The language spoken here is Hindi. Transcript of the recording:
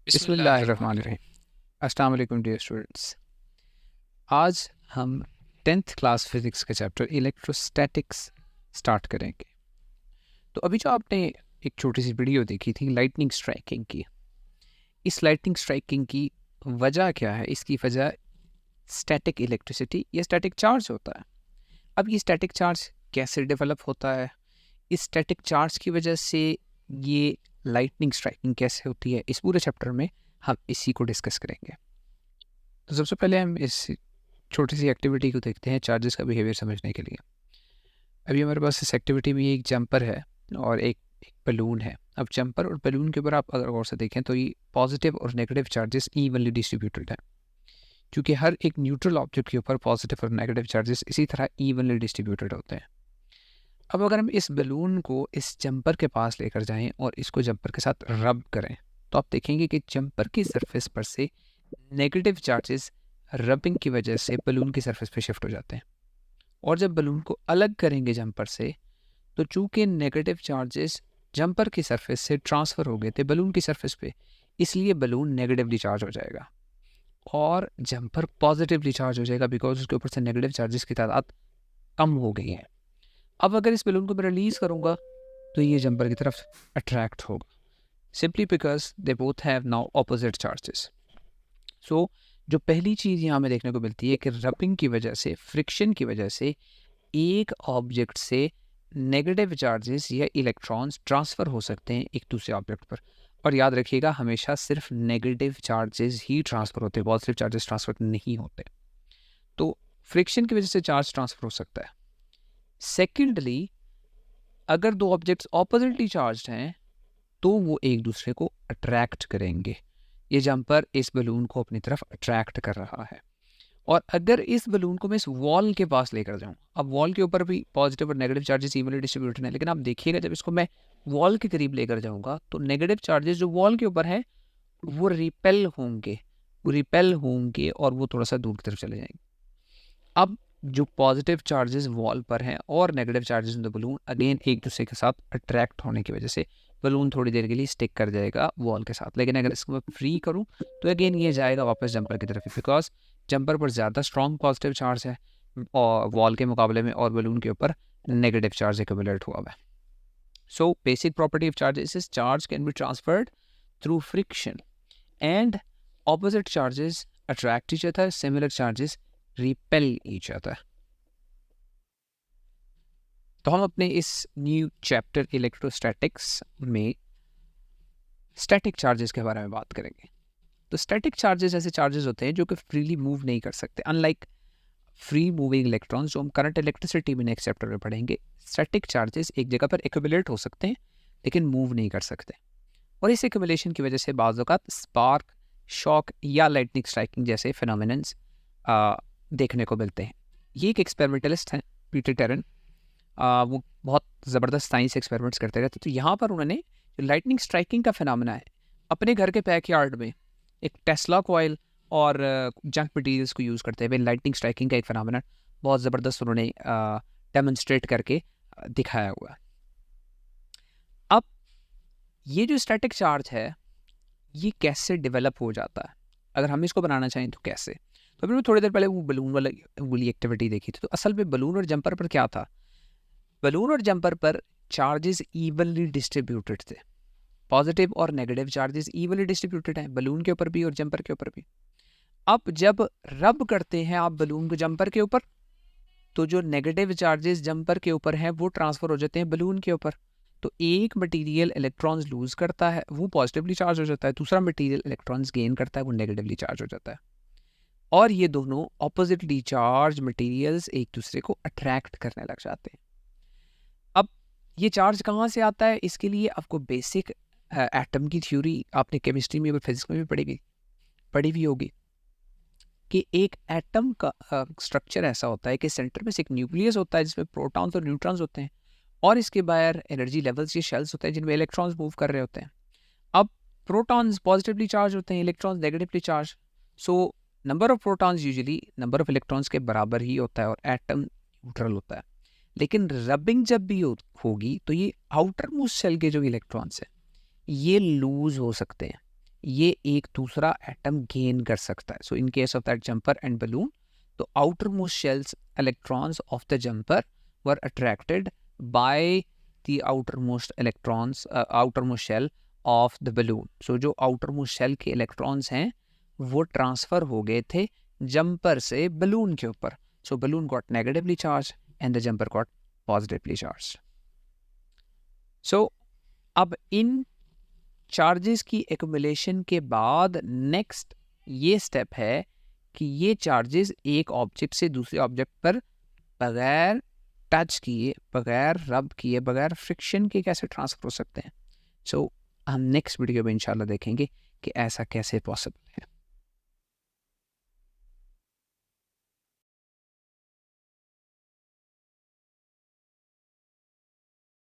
बिस्मिल्लाहिर्रहमानिर्रहीम। अस्सलाम वालेकुम डियर स्टूडेंट्स। आज हम 10th क्लास फिज़िक्स के चैप्टर इलेक्ट्रोस्टैटिक्स स्टार्ट करेंगे। तो अभी जो आपने एक छोटी सी वीडियो देखी थी लाइटनिंग स्ट्राइकिंग की, इस लाइटनिंग स्ट्राइकिंग की वजह क्या है? इसकी वजह स्टैटिक इलेक्ट्रिसिटी या स्टैटिक चार्ज होता है। अब ये स्टैटिक चार्ज कैसे डेवलप होता है? इस स्टैटिक चार्ज की वजह से ये लाइटनिंग स्ट्राइकिंग कैसे होती है? इस पूरे चैप्टर में हम इसी को डिस्कस करेंगे। तो सबसे पहले हम इस छोटी सी एक्टिविटी को देखते हैं चार्जेस का बिहेवियर समझने के लिए। अभी हमारे पास इस एक्टिविटी में एक जंपर है और एक बलून है। अब जंपर और बलून के ऊपर आप अगर गौर से देखें तो ये पॉजिटिव और नेगेटिव चार्जेस इवनली डिस्ट्रीब्यूटेड हैं, क्योंकि हर एक न्यूट्रल ऑब्जेक्ट के ऊपर पॉजिटिव और नेगेटिव चार्जेस इसी तरह इवनली डिस्ट्रीब्यूटेड होते हैं। अब अगर हम इस बलून को इस जंपर के पास लेकर जाएं और इसको जंपर के साथ रब करें तो आप देखेंगे कि जंपर की सरफेस पर से नेगेटिव चार्जेस रबिंग की वजह से बलून की सरफेस पे शिफ्ट हो जाते हैं। और जब बलून को अलग करेंगे जंपर से, तो चूंकि नेगेटिव चार्जेस जंपर की सरफेस से ट्रांसफ़र हो गए थे बलून की सरफेस पे, इसलिए बलून नेगेटिवली चार्ज हो जाएगा और जंपर पॉजिटिवली चार्ज हो जाएगा, बिकॉज उसके ऊपर से नेगेटिव चार्जेस की तादाद कम हो गई है। अब अगर इस बलून को मैं रिलीज़ करूँगा तो ये जंपर की तरफ अट्रैक्ट होगा, simply because they both have now opposite charges. So जो पहली चीज़ यहाँ में देखने को मिलती है कि रबिंग की वजह से, फ्रिक्शन की वजह से एक ऑब्जेक्ट से नेगेटिव चार्जेस या इलेक्ट्रॉन्स ट्रांसफ़र हो सकते हैं एक दूसरे ऑब्जेक्ट पर। और याद रखिएगा, हमेशा सिर्फ नेगेटिव चार्जेस ही ट्रांसफ़र होते हैं, पॉजिटिव चार्जेस ट्रांसफ़र नहीं होते। तो फ्रिक्शन की वजह से चार्ज ट्रांसफ़र हो सकता है। सेकेंडली, अगर दो ऑब्जेक्ट्स ऑपोजिटली चार्ज हैं तो वो एक दूसरे को अट्रैक्ट करेंगे। ये जंपर इस बलून को अपनी तरफ अट्रैक्ट कर रहा है। और अगर इस बलून को मैं इस वॉल के पास लेकर जाऊं, अब वॉल के ऊपर भी पॉजिटिव और नेगेटिव चार्जेस इवनली डिस्ट्रीब्यूटेड हैं, लेकिन आप देखिएगा जब इसको मैं वॉल के करीब लेकर जाऊंगा तो नेगेटिव चार्जेस जो वॉल के ऊपर हैं वो रिपेल होंगे और वो थोड़ा सा दूर की तरफ चले जाएंगे। अब जो पॉजिटिव चार्जेस वॉल पर हैं और negative charges in the balloon again एक दूसरे के साथ अट्रैक्ट होने की वजह से बलून थोड़ी देर के लिए स्टिक कर जाएगा वॉल के साथ। लेकिन अगर इसको मैं फ्री करूं तो अगेन ये जाएगा वापस जंपर की तरफ, बिकॉज जंपर पर ज़्यादा स्ट्रॉन्ग पॉजिटिव चार्ज है और वॉल के मुकाबले में, और बलून के ऊपर नेगेटिव चार्ज एक्यूमुलेट हुआ है। So basic property of charges is charge can be transferred through friction and opposite charges attract each other, similar charges repel each other। तो हम अपने इस न्यू चैप्टर इलेक्ट्रोस्टैटिक्स में स्टैटिक चार्जेस के बारे में बात करेंगे। तो स्टैटिक चार्जेस ऐसे चार्जेस होते हैं जो कि फ्रीली मूव नहीं कर सकते, अनलाइक फ्री मूविंग इलेक्ट्रॉन्स जो हम करंट इलेक्ट्रिसिटी में नेक्स्ट चैप्टर में पढ़ेंगे। स्टैटिक चार्जेस एक जगह पर एक्यूमुलेट हो सकते हैं लेकिन मूव नहीं कर सकते, और इस एक्यूमुलेशन की वजह से बाज़ औक़ात स्पार्क, शॉक या लाइटनिंग स्ट्राइकिंग जैसे फिनोमिनन्स देखने को मिलते हैं। ये एक एक्सपेरिमेंटलिस्ट हैं पीटर टेरन, वो बहुत ज़बरदस्त साइंस एक्सपेरिमेंट्स करते रहते। तो यहाँ पर उन्होंने जो लाइटनिंग स्ट्राइकिंग का फिनोमिना है, अपने घर के बैकयार्ड में एक टेस्ला कॉइल और जंक मटीरियल्स को यूज़ करते हुए लाइटनिंग स्ट्राइकिंग का एक फिनोमिना बहुत ज़बरदस्त उन्होंने डेमोन्स्ट्रेट करके दिखाया हुआ है। अब ये जो स्टैटिक चार्ज है ये कैसे डेवलप हो जाता है, अगर हम इसको बनाना चाहें तो कैसे? तो अभी मैं थोड़ी देर पहले वो बलून वाली एक्टिविटी देखी थी, तो असल में बलून और जंपर पर क्या था? बलून और जंपर पर चार्जेस इवनली डिस्ट्रीब्यूटेड थे, पॉजिटिव और नेगेटिव चार्जेस इवनली डिस्ट्रीब्यूटेड हैं बलून के ऊपर भी और जंपर के ऊपर भी। अब जब रब करते हैं आप बलून को जंपर के ऊपर, तो जो नेगेटिव चार्जेस जंपर के ऊपर हैं वो ट्रांसफ़र हो जाते हैं बलून के ऊपर। तो एक मटेरियल इलेक्ट्रॉन्स लूज करता है, वो पॉजिटिवली चार्ज हो जाता है, दूसरा मटेरियल इलेक्ट्रॉन्स गेन करता है, वो नेगेटिवली चार्ज हो जाता है। और ये दोनों ऑपोजिटली चार्ज मटेरियल्स एक दूसरे को अट्रैक्ट करने लग जाते हैं। अब ये चार्ज कहाँ से आता है? इसके लिए आपको बेसिक एटम की थ्योरी आपने केमिस्ट्री में और फिजिक्स में भी पढ़ी हुई होगी कि एक एटम का स्ट्रक्चर ऐसा होता है कि सेंटर में से एक न्यूक्लियस होता है जिसमें प्रोटॉन्स और न्यूट्रॉन्स होते हैं, और इसके बाहर एनर्जी लेवल्स ये शेल्स होते हैं जिनमें इलेक्ट्रॉन्स मूव कर रहे होते हैं। अब प्रोटॉन्स पॉजिटिवली चार्ज होते हैं, electrons negatively charge. So number of protons usually number of electrons के बराबर ही होता है और एटम न्यूट्रल होता है। लेकिन रबिंग जब भी होगी तो ये आउटर मोस्ट शेल के जो इलेक्ट्रॉन्स हैं ये लूज हो सकते हैं, ये एक दूसरा एटम गेन कर सकता है. So in case of that jumper and balloon, the outermost shells electrons of the jumper were attracted by the outermost shell of the balloon. So जो outermost shell के electrons हैं वो transfer हो गए थे jumper से balloon के ऊपर. So balloon got negatively charged and the jumper got positively charged. So अब इन चार्जेस की एक्युमुलेशन के बाद नेक्स्ट ये स्टेप है कि ये चार्जेस एक ऑब्जेक्ट से दूसरे ऑब्जेक्ट पर बगैर टच किए, बगैर रब किए, बगैर फ्रिक्शन के कैसे ट्रांसफर हो सकते हैं. सो हम नेक्स्ट वीडियो में इंशाल्लाह देखेंगे कि ऐसा कैसे पॉसिबल है.